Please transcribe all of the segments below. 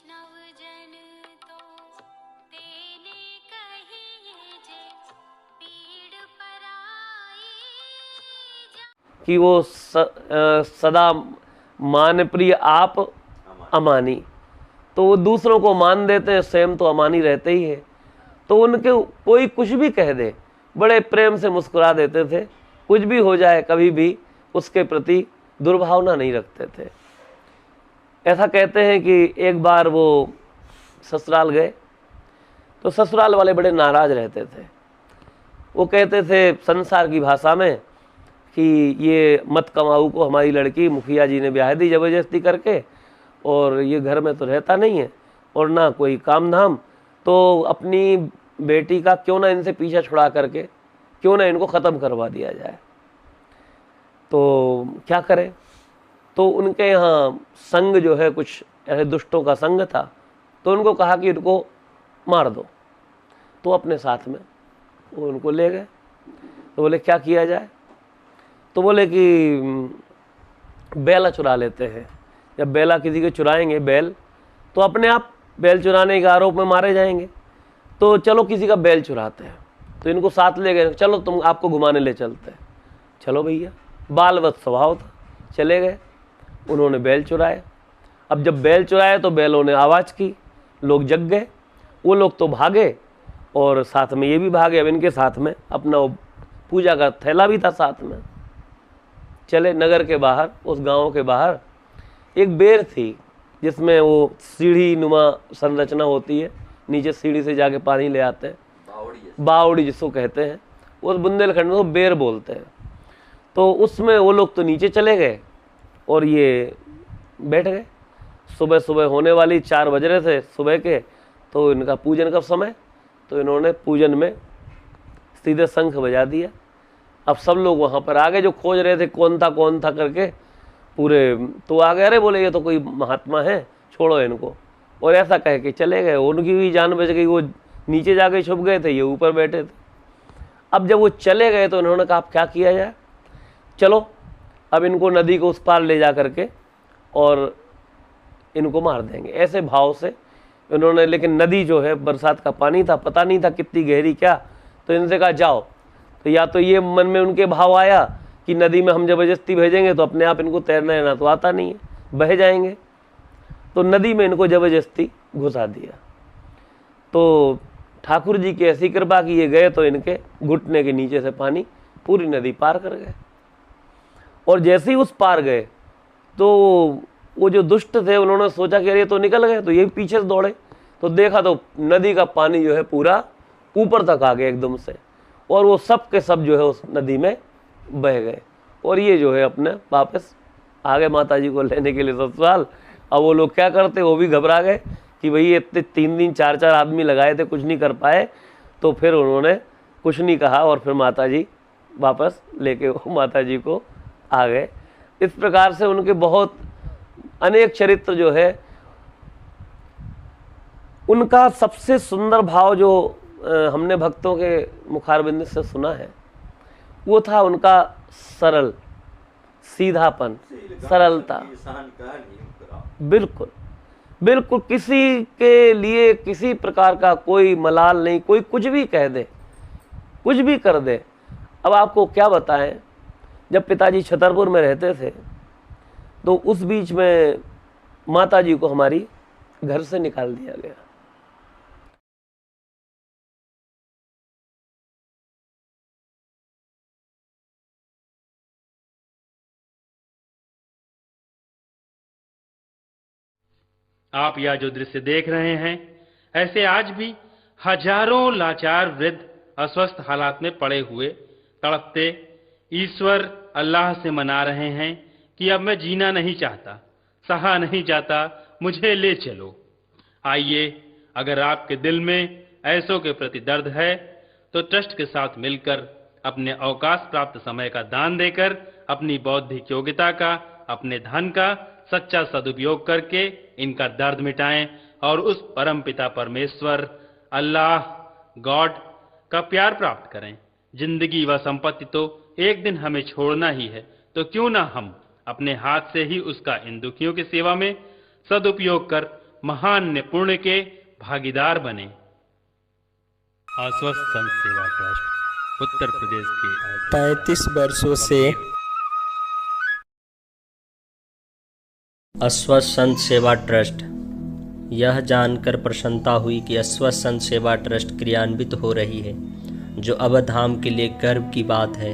वैष्णव जन तो तेने कहिए जे पीड़ पराई कि वो सदा मान प्रिय आप अमानी। तो वो दूसरों को मान देते हैं, स्वयं तो अमानी रहते ही है। तो उनके कोई कुछ भी कह दे, बड़े प्रेम से मुस्कुरा देते थे, कुछ भी हो जाए कभी भी उसके प्रति दुर्भावना नहीं रखते थे। ऐसा कहते हैं कि एक बार वो ससुराल गए तो ससुराल वाले बड़े नाराज रहते थे। वो कहते थे संसार की भाषा में कि ये मत कमाऊ को हमारी लड़की मुखिया जी ने ब्याह दी ज़बरदस्ती करके, और ये घर में तो रहता नहीं है और ना कोई काम धाम, तो अपनी बेटी का क्यों ना इनसे पीछा छुड़ा करके क्यों ना इनको ख़त्म करवा दिया जाए। तो क्या करें, तो उनके यहाँ संग जो है कुछ ऐसे दुष्टों का संग था, तो उनको कहा कि इनको मार दो। तो अपने साथ में वो उनको ले गए। तो बोले क्या किया जाए, तो बोले कि बेला चुरा लेते हैं। जब बेला किसी के चुराएंगे बैल, तो अपने आप बैल चुराने के आरोप में मारे जाएंगे। तो चलो किसी का बैल चुराते हैं। तो इनको साथ ले गए, चलो तुम आपको घुमाने ले चलते हैं। चलो भैया, बालवत स्वभाव था, चले गए। उन्होंने बैल चुराए। अब जब बैल चुराए तो बैलों ने आवाज़ की, लोग जग गए। वो लोग तो भागे और साथ में ये भी भागे। अब इनके साथ में अपना पूजा का थैला भी था साथ में। चले नगर के बाहर, उस गांव के बाहर एक बेर थी जिसमें वो सीढ़ी नुमा संरचना होती है, नीचे सीढ़ी से जाके पानी ले आते हैं, बावड़ी जिसको कहते हैं। उस बुंदेलखंड में तो बेर बोलते हैं। तो उसमें वो लोग तो नीचे चले गए और ये बैठ गए। सुबह सुबह होने वाली 4 बज रहे थे सुबह के, तो इनका पूजन का समय, तो इन्होंने पूजन में सीधे शंख बजा दिया। अब सब लोग वहाँ पर आ गए, जो खोज रहे थे कौन था करके पूरे, तो आ गए। अरे बोले ये तो कोई महात्मा है, छोड़ो इनको। और ऐसा कह के चले गए। उनकी भी जान बच गई, वो नीचे जाके छुप गए थे, ये ऊपर बैठे थे। अब जब वो चले गए तो इन्होंने कहा अब क्या किया जाए, चलो अब इनको नदी को उस पार ले जा करके और इनको मार देंगे। ऐसे भाव से इन्होंने, लेकिन नदी जो है बरसात का पानी था, पता नहीं था कितनी गहरी क्या, तो इनसे कहा जाओ। तो या तो ये मन में उनके भाव आया कि नदी में हम जबरदस्ती भेजेंगे तो अपने आप इनको तैरना है ना, तो आता नहीं है, बह जाएंगे। तो नदी में इनको जबरदस्ती घुसा दिया। तो ठाकुर जी की ऐसी कृपा कि ये गए तो इनके घुटने के नीचे से पानी पूरी नदी पार कर गए। और जैसे ही उस पार गए तो वो जो दुष्ट थे उन्होंने सोचा कि अरे तो निकल गए, तो ये पीछे से दौड़े। तो देखा तो नदी का पानी जो है पूरा ऊपर तक आ गया एकदम से, और वो सब के सब जो है उस नदी में बह गए। और ये जो है अपने वापस आ गए माता जी को लेने के लिए ससुराल। अब वो लोग क्या करते, वो भी घबरा गए कि भाई ये इतने 3 दिन 4 आदमी लगाए थे, कुछ नहीं कर पाए। तो फिर उन्होंने कुछ नहीं कहा और फिर माता जी वापस लेके वो माता जी को आ गए। इस प्रकार से उनके बहुत अनेक चरित्र जो है। उनका सबसे सुंदर भाव जो हमने भक्तों के मुखारबिंद से सुना है, वो था उनका सरल सीधापन, सरलता। बिल्कुल बिल्कुल, किसी के लिए किसी प्रकार का कोई मलाल नहीं, कोई कुछ भी कह दे, कुछ भी कर दे। अब आपको क्या बताएं, जब पिताजी छतरपुर में रहते थे तो उस बीच में माता जी को हमारी घर से निकाल दिया गया। आप यह जो दृश्य देख रहे हैं, ऐसे आज भी हजारों लाचार वृद्ध अस्वस्थ हालात में पड़े हुए तड़पते ईश्वर अल्लाह से मना रहे हैं कि अब मैं जीना नहीं चाहता, सहा नहीं जाता, मुझे ले चलो। आइए, अगर आपके दिल में ऐसों के प्रति दर्द है तो ट्रस्ट के साथ मिलकर अपने अवकाश प्राप्त समय का दान देकर अपनी बौद्धिक योग्यता का, अपने धन का सच्चा सदुपयोग करके इनका दर्द मिटाएं और उस परम पिता परमेश्वर अल्लाह गॉड का प्यार प्राप्त करें। जिंदगी व संपत्ति तो एक दिन हमें छोड़ना ही है, तो क्यों ना हम अपने हाथ से ही उसका इन दुखियों की सेवा में सदुपयोग कर महान पुण्य के भागीदार बने। आश्वस्त संत सेवा ट्रस्ट उत्तर प्रदेश के 35 वर्षों से अस्वस्थ संत सेवा ट्रस्ट। यह जानकर प्रसन्नता हुई कि अस्वस्थ संत सेवा ट्रस्ट क्रियान्वित हो रही है, जो अवधाम के लिए गर्व की बात है।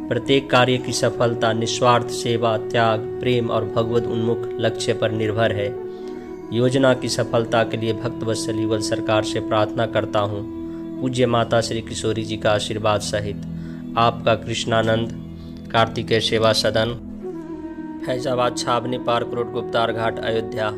प्रत्येक कार्य की सफलता निस्वार्थ सेवा, त्याग, प्रेम और भगवत उन्मुख लक्ष्य पर निर्भर है। योजना की सफलता के लिए भक्त वत्सल युगल सरकार से प्रार्थना करता हूँ। पूज्य माता श्री किशोरी जी का आशीर्वाद सहित आपका कृष्णानंद, कार्तिकेय सेवा सदन, फैजाबाद, छावनी पार्क रोड, गुप्तार घाट, अयोध्या।